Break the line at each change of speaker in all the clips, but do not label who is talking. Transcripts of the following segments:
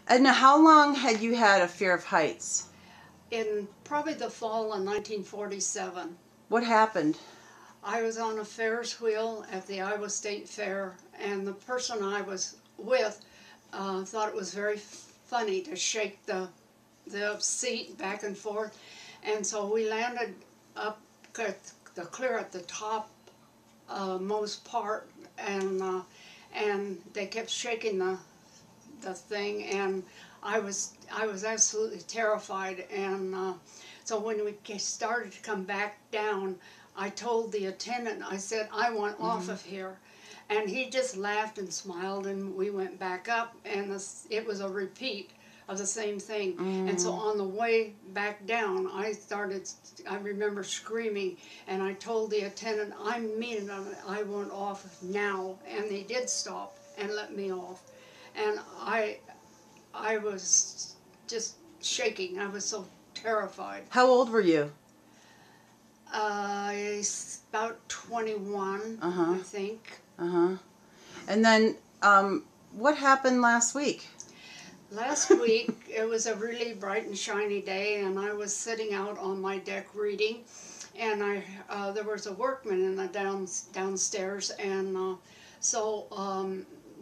Edna, how long had you had a fear of heights?
In probably the fall of 1947.
What happened?
I was on a Ferris wheel at the Iowa State Fair, and the person I was with thought it was very funny to shake the seat back and forth, and so we landed up clear at the top most part, and they kept shaking the thing, and I was absolutely terrified. And so when we started to come back down, I told the attendant, I said, I want off of here. And he just laughed and smiled, and we went back up, and it was a repeat of the same thing. And so on the way back down, I remember screaming, and I told the attendant, I mean it, I want off now. And they did stop and let me off. And I was just shaking. I was so terrified.
How old were you?
About 21, I think.
And then, what happened last week?
Last week, it was a really bright and shiny day, and I was sitting out on my deck reading, and there was a workman in the downstairs, and so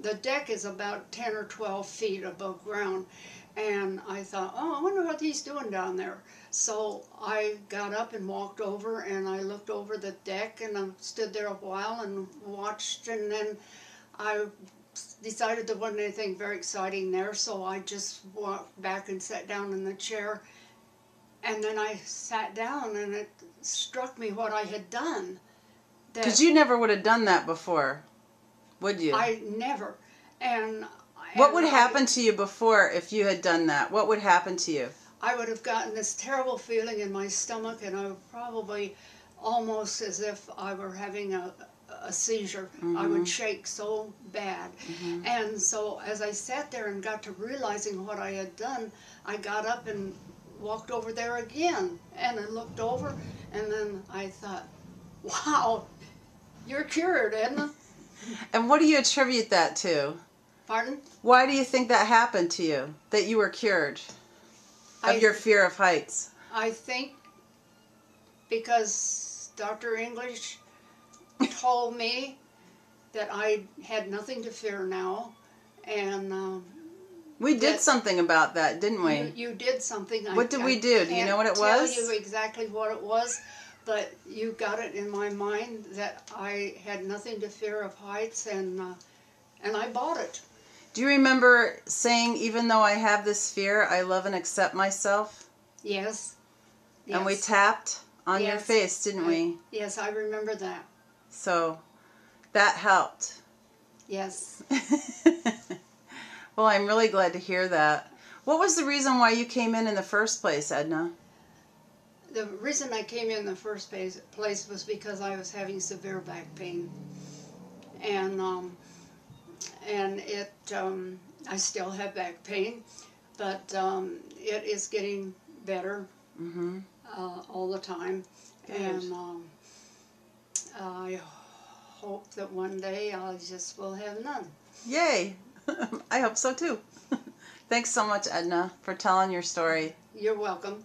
the deck is about 10 or 12 feet above ground, and I thought, oh, I wonder what he's doing down there. So I got up and walked over, and I looked over the deck, and I stood there a while and watched, and then I decided there wasn't anything very exciting there, so I just walked back and sat down in the chair, and then I sat down, and it struck me what I had done.
Because you never would have done that before, would you?
I never. And
what would happen to you before if you had done that? What would happen to you?
I would have gotten this terrible feeling in my stomach, and I would probably, almost as if I were having a seizure. I would shake so bad. And so as I sat there and got to realizing what I had done, I got up and walked over there again, and I looked over, and then I thought, wow, you're cured, Edna.
And what do you attribute that to?
Pardon?
Why do you think that happened to you, that you were cured of your fear of heights?
I think because Dr. English told me that I had nothing to fear now, and
we did something about that, didn't we?
You did something.
What did we do? Do you know what it was?
I can't tell you exactly what it was, but you got it in my mind that I had nothing to fear of heights, and I bought it.
Do you remember saying, even though I have this fear, I love and accept myself?
Yes.
And we tapped on your face, didn't we?
Yes, I remember that.
So that helped.
Yes.
Well, I'm really glad to hear that. What was the reason why you came in the first place, Edna?
The reason I came in the first place was because I was having severe back pain. And I still have back pain, but it is getting better all the time. Good. And I hope that one day I just will have none.
Yay! I hope so too. Thanks so much, Edna, for telling your story.
You're welcome.